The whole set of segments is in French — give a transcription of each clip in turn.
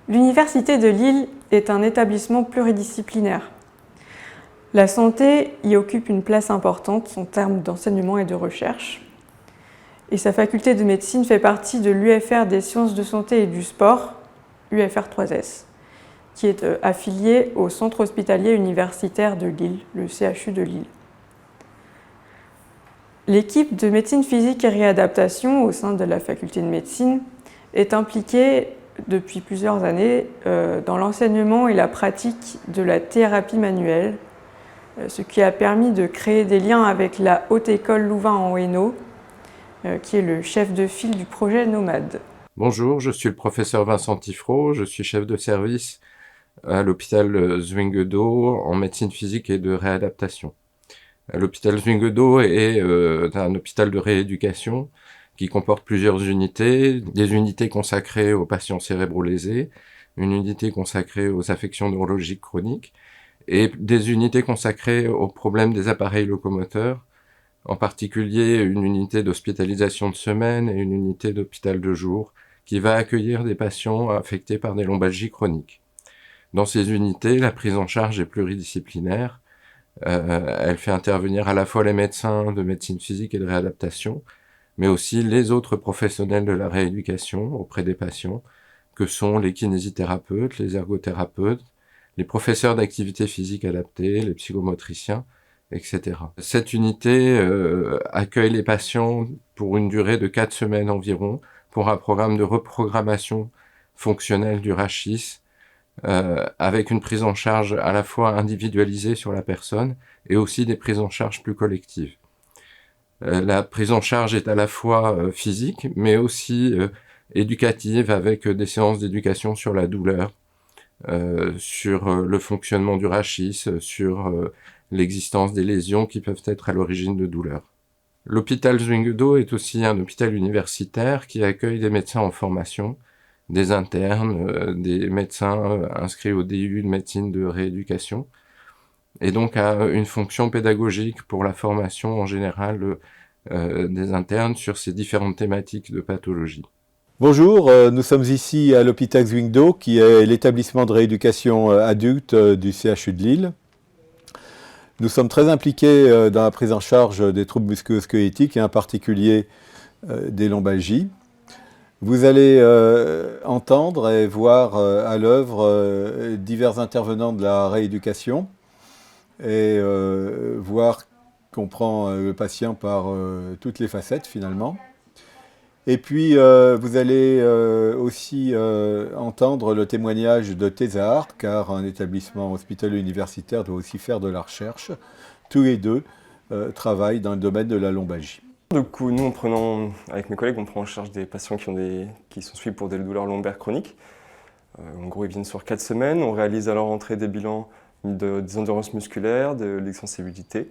L'Université de Lille est un établissement pluridisciplinaire. La santé y occupe une place importante en termes d'enseignement et de recherche. Et sa faculté de médecine fait partie de l'UFR des sciences de santé et du sport, UFR 3S, qui est affilié au Centre hospitalier universitaire de Lille, le CHU de Lille. L'équipe de médecine physique et réadaptation au sein de la faculté de médecine est impliquée depuis plusieurs années dans l'enseignement et la pratique de la thérapie manuelle, ce qui a permis de créer des liens avec la Haute École Louvain en Hainaut, qui est le chef de file du projet Nomade. Bonjour, je suis le professeur Vincent Tifraud, je suis chef de service à l'hôpital Zwinguedo en médecine physique et de réadaptation. L'hôpital Zwinguedo est un hôpital de rééducation qui comporte plusieurs unités, des unités consacrées aux patients cérébro-lésés, une unité consacrée aux affections neurologiques chroniques et des unités consacrées aux problèmes des appareils locomoteurs, en particulier une unité d'hospitalisation de semaine et une unité d'hôpital de jour qui va accueillir des patients affectés par des lombalgies chroniques. Dans ces unités, la prise en charge est pluridisciplinaire. Elle fait intervenir à la fois les médecins de médecine physique et de réadaptation, mais aussi les autres professionnels de la rééducation auprès des patients, que sont les kinésithérapeutes, les ergothérapeutes, les professeurs d'activité physique adaptée, les psychomotriciens, etc. Cette unité accueille les patients pour une durée de 4 semaines environ, pour un programme de reprogrammation fonctionnelle du rachis, avec une prise en charge à la fois individualisée sur la personne et aussi des prises en charge plus collectives. La prise en charge est à la fois physique, mais aussi éducative, avec des séances d'éducation sur la douleur, sur le fonctionnement du rachis, sur l'existence des lésions qui peuvent être à l'origine de douleurs. L'hôpital Zwinguedo est aussi un hôpital universitaire qui accueille des médecins en formation, des internes, des médecins inscrits au DU de médecine de rééducation, et donc a une fonction pédagogique pour la formation en général des internes sur ces différentes thématiques de pathologie. Bonjour, nous sommes ici à l'hôpital Zwinguedo, qui est l'établissement de rééducation adulte du CHU de Lille. Nous sommes très impliqués dans la prise en charge des troubles musculo-squelettiques et en particulier des lombalgies. Vous allez entendre et voir à l'œuvre divers intervenants de la rééducation et voir qu'on prend le patient par toutes les facettes finalement. Et puis vous allez aussi entendre le témoignage de Thésard, car un établissement hospitalier universitaire doit aussi faire de la recherche. Tous les deux travaillent dans le domaine de la lombalgie. Du coup, nous, avec mes collègues, on prend en charge des patients qui sont suivis pour des douleurs lombaires chroniques. En gros, ils viennent sur 4 semaines. On réalise à leur entrée des bilans des endurances musculaires, de l'extensibilité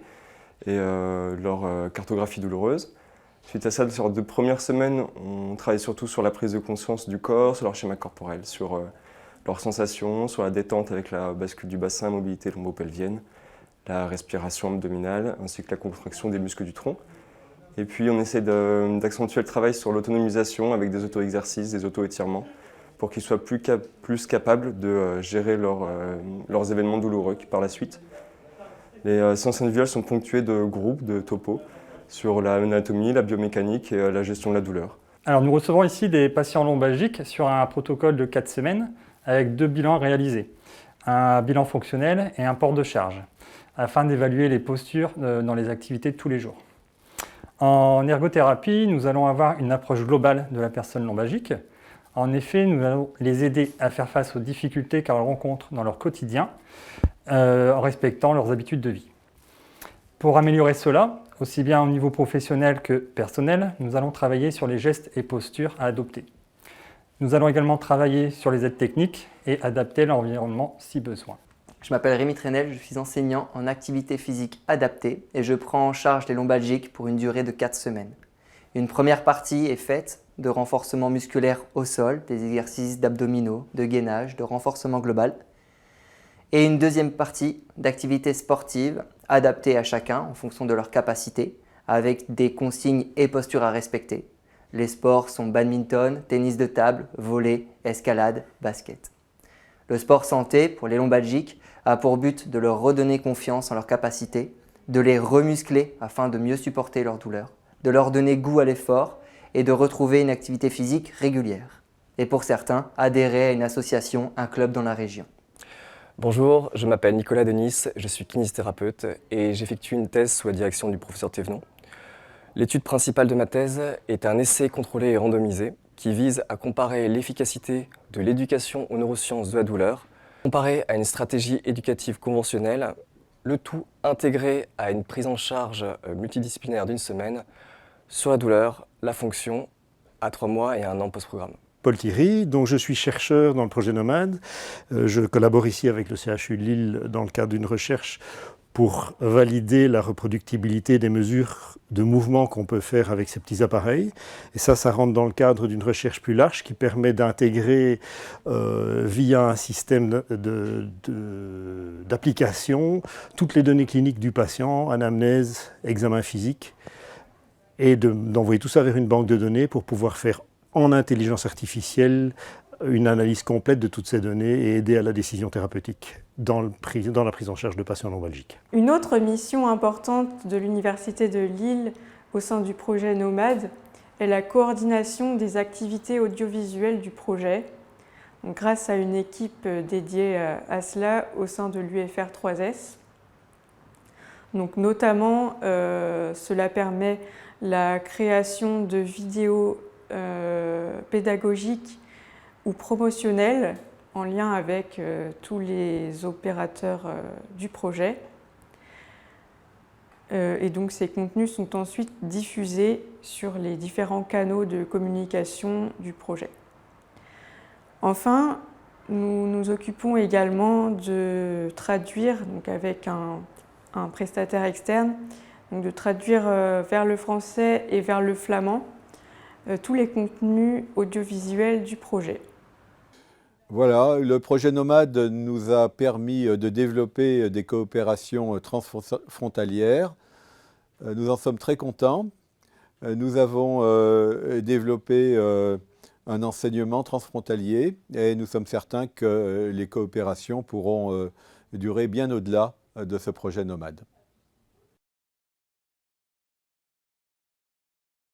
et leur cartographie douloureuse. Suite à ça, sur les 2 premières semaines, on travaille surtout sur la prise de conscience du corps, sur leur schéma corporel, sur leurs sensations, sur la détente avec la bascule du bassin, mobilité lombo-pelvienne, la respiration abdominale, ainsi que la contraction des muscles du tronc. Et puis on essaie d'accentuer le travail sur l'autonomisation avec des auto-exercices, des auto-étirements, pour qu'ils soient plus capables de gérer leurs événements douloureux par la suite. Les séances individuelles sont ponctuées de groupes, de topos, sur l'anatomie, la biomécanique et la gestion de la douleur. Alors nous recevons ici des patients lombalgiques sur un protocole de 4 semaines avec 2 bilans réalisés, un bilan fonctionnel et un port de charge, afin d'évaluer les postures dans les activités de tous les jours. En ergothérapie, nous allons avoir une approche globale de la personne lombalgique. En effet, nous allons les aider à faire face aux difficultés qu'elles rencontrent dans leur quotidien, en respectant leurs habitudes de vie. Pour améliorer cela, aussi bien au niveau professionnel que personnel, nous allons travailler sur les gestes et postures à adopter. Nous allons également travailler sur les aides techniques et adapter l'environnement si besoin. Je m'appelle Rémi Trenel, je suis enseignant en activité physique adaptée et je prends en charge les lombalgiques pour une durée de 4 semaines. Une première partie est faite de renforcement musculaire au sol, des exercices d'abdominaux, de gainage, de renforcement global. Et une deuxième partie d'activité sportive adaptée à chacun en fonction de leur capacité, avec des consignes et postures à respecter. Les sports sont badminton, tennis de table, volley, escalade, basket. Le sport santé, pour les lombalgiques, a pour but de leur redonner confiance en leurs capacités, de les remuscler afin de mieux supporter leurs douleurs, de leur donner goût à l'effort et de retrouver une activité physique régulière. Et pour certains, adhérer à une association, un club dans la région. Bonjour, je m'appelle Nicolas Denis, je suis kinésithérapeute et j'effectue une thèse sous la direction du professeur Thévenon. L'étude principale de ma thèse est un essai contrôlé et randomisé qui vise à comparer l'efficacité de l'éducation aux neurosciences de la douleur, comparé à une stratégie éducative conventionnelle, le tout intégré à une prise en charge multidisciplinaire d'1 semaine sur la douleur, la fonction, à 3 mois et 1 an post-programme. Paul Thierry, donc je suis chercheur dans le projet Nomade. Je collabore ici avec le CHU de Lille dans le cadre d'une recherche pour valider la reproductibilité des mesures de mouvement qu'on peut faire avec ces petits appareils. Et ça rentre dans le cadre d'une recherche plus large qui permet d'intégrer via un système d'application toutes les données cliniques du patient, anamnèse, examen physique, et d'envoyer tout ça vers une banque de données pour pouvoir faire en intelligence artificielle une analyse complète de toutes ces données et aider à la décision thérapeutique dans la prise en charge de patients lombalgiques. Une autre mission importante de l'Université de Lille au sein du projet Nomade est la coordination des activités audiovisuelles du projet, donc grâce à une équipe dédiée à cela au sein de l'UFR 3S. Donc notamment, cela permet la création de vidéos pédagogiques ou promotionnelles en lien avec tous les opérateurs du projet. Et donc ces contenus sont ensuite diffusés sur les différents canaux de communication du projet. Enfin, nous nous occupons également de traduire, donc avec un prestataire externe, donc de traduire vers le français et vers le flamand tous les contenus audiovisuels du projet. Voilà, le projet Nomade nous a permis de développer des coopérations transfrontalières. Nous en sommes très contents. Nous avons développé un enseignement transfrontalier et nous sommes certains que les coopérations pourront durer bien au-delà de ce projet Nomade.